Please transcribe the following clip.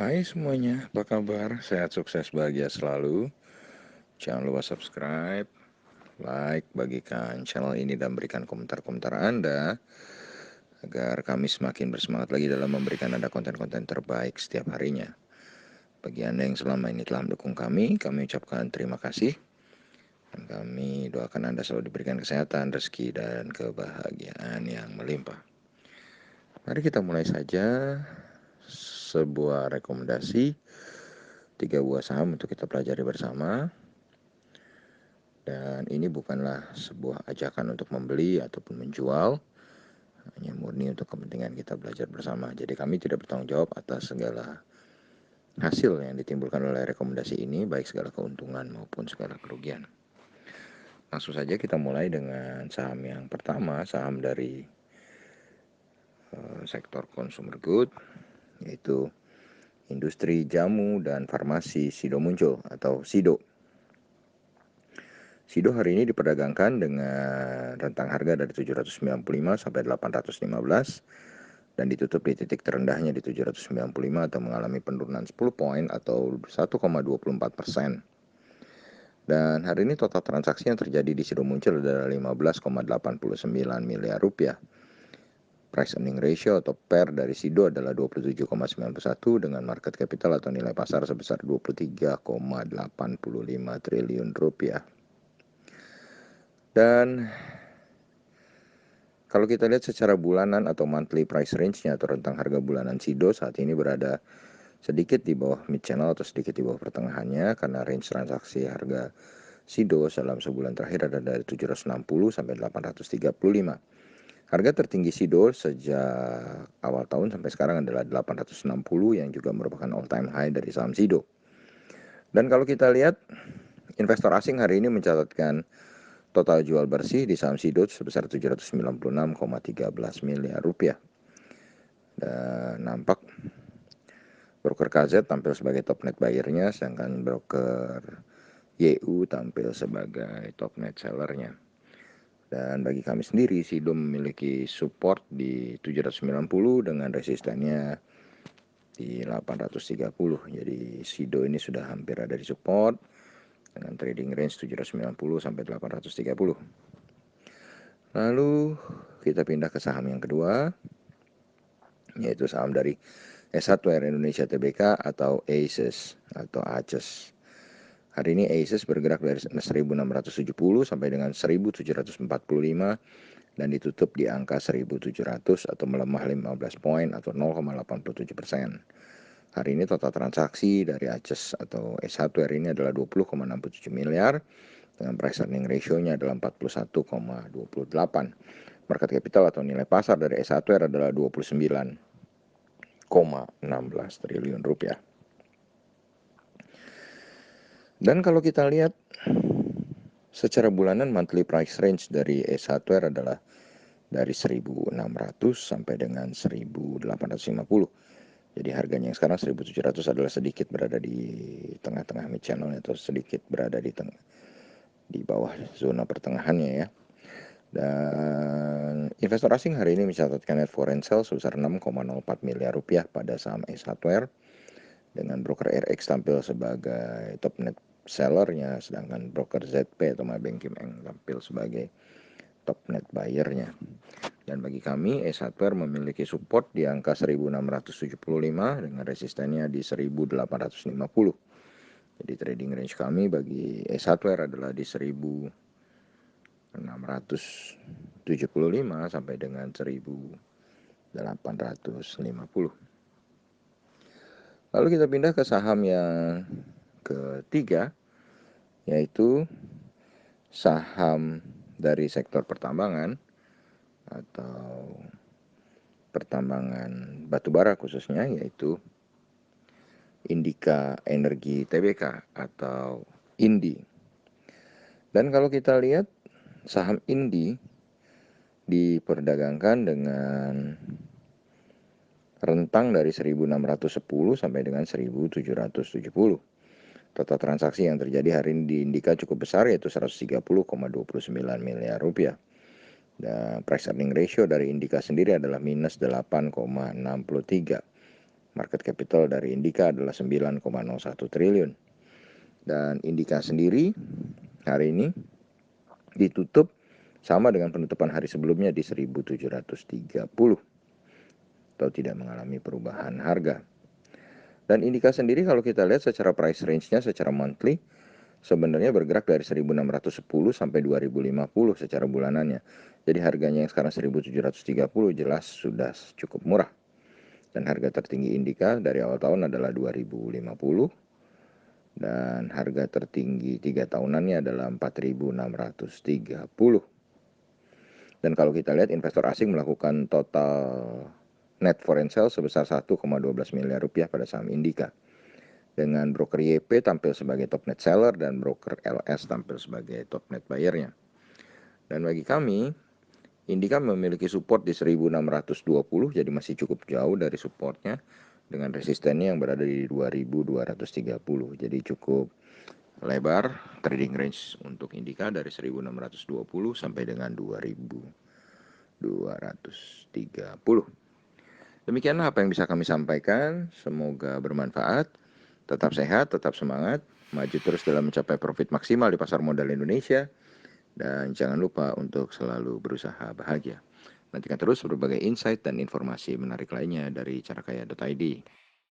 Hai semuanya, apa kabar? Sehat, sukses, bahagia selalu. Jangan lupa subscribe, like, bagikan channel ini dan berikan komentar-komentar Anda agar kami semakin bersemangat lagi dalam memberikan Anda konten-konten terbaik setiap harinya. Bagi Anda yang selama ini telah mendukung kami ucapkan terima kasih. Dan kami doakan Anda selalu diberikan kesehatan, rezeki, dan kebahagiaan yang melimpah. Mari kita mulai saja sebuah rekomendasi 3 buah saham untuk kita pelajari bersama. Dan ini bukanlah sebuah ajakan untuk membeli ataupun menjual, hanya murni untuk kepentingan kita belajar bersama. Jadi kami tidak bertanggung jawab atas segala hasil yang ditimbulkan oleh rekomendasi ini, baik segala keuntungan maupun segala kerugian. Langsung saja kita mulai dengan saham yang pertama, saham dari sektor consumer good, yaitu industri jamu dan farmasi Sido Muncul atau Sido. Sido hari ini diperdagangkan dengan rentang harga dari 795 sampai 815 dan ditutup di titik terendahnya di 795 atau mengalami penurunan 10 poin atau 1,24%. Dan hari ini total transaksi yang terjadi di Sido Muncul adalah 15,89 miliar rupiah. Price earning ratio atau PER dari Sido adalah 27,91 dengan market capital atau nilai pasar sebesar 23,85 triliun rupiah. Dan kalau kita lihat secara bulanan atau monthly price range-nya atau rentang harga bulanan Sido saat ini berada sedikit di bawah mid channel atau sedikit di bawah pertengahannya karena range transaksi harga Sido dalam sebulan terakhir ada dari 760 sampai 835. Harga tertinggi Sido sejak awal tahun sampai sekarang adalah 860 yang juga merupakan all time high dari saham Sido. Dan kalau kita lihat investor asing hari ini mencatatkan total jual bersih di saham Sido sebesar 796,13 miliar rupiah. Dan nampak broker KZ tampil sebagai top net buyer-nya, sedangkan broker YU tampil sebagai top net seller-nya. Dan bagi kami sendiri, Sido memiliki support di 790 dengan resistennya di 830. Jadi Sido ini sudah hampir ada di support dengan trading range 790 sampai 830. Lalu kita pindah ke saham yang kedua, yaitu saham dari S1R Indonesia Tbk atau ACES atau ACES. Hari ini ACES bergerak dari 1670 sampai dengan 1745 dan ditutup di angka 1700 atau melemah 15 poin atau 0,87%. Hari ini total transaksi dari ACES atau S1R ini adalah 20,67 miliar dengan price earning ratio-nya adalah 41,28. Market capital atau nilai pasar dari S1R adalah 29,16 triliun rupiah. Dan kalau kita lihat secara bulanan monthly price range dari S1R adalah dari 1.600 sampai dengan 1.850. Jadi harganya yang sekarang 1.700 adalah sedikit berada di tengah-tengah mid channel atau sedikit berada di bawah zona pertengahannya ya. Dan investor asing hari ini mencatatkan net foreign sale sebesar 6,04 miliar rupiah pada saham S1R dengan broker RX tampil sebagai top net sellernya, sedangkan broker ZP atau Maybank Kim Eng tampil sebagai top net buyer-nya. Dan bagi kami S1R memiliki support di angka 1675 dengan resistennya di 1850. Jadi trading range kami bagi S1R adalah di 1675 sampai dengan 1850. Lalu kita pindah ke saham yang ketiga, yaitu saham dari sektor pertambangan atau pertambangan batubara khususnya, yaitu Indika Energi Tbk atau INDI. Dan kalau kita lihat saham INDI diperdagangkan dengan rentang dari 1610 sampai dengan 1770. Total transaksi yang terjadi hari ini di Indika cukup besar, yaitu 130,29 miliar rupiah. Dan price earning ratio dari Indika sendiri adalah minus 8,63. Market capital dari Indika adalah 9,01 triliun. Dan Indika sendiri hari ini ditutup sama dengan penutupan hari sebelumnya di 1730 atau tidak mengalami perubahan harga. Dan Indika sendiri kalau kita lihat secara price range-nya secara monthly sebenarnya bergerak dari 1610 sampai 2050 secara bulanannya. Jadi harganya yang sekarang 1730 jelas sudah cukup murah. Dan harga tertinggi Indika dari awal tahun adalah 2050 dan harga tertinggi 3 tahunannya adalah 4630. Dan kalau kita lihat investor asing melakukan total net foreign sale sebesar 1,12 miliar rupiah pada saham Indika. Dengan broker YP tampil sebagai top net seller dan broker LS tampil sebagai top net buyernya. Dan bagi kami, Indika memiliki support di 1620, jadi masih cukup jauh dari supportnya, dengan resistennya yang berada di 2230. Jadi cukup lebar trading range untuk Indika dari 1620 sampai dengan 2230. Demikianlah apa yang bisa kami sampaikan. Semoga bermanfaat. Tetap sehat, tetap semangat, maju terus dalam mencapai profit maksimal di pasar modal Indonesia. Dan jangan lupa untuk selalu berusaha bahagia. Nantikan terus berbagai insight dan informasi menarik lainnya dari carakaya.id.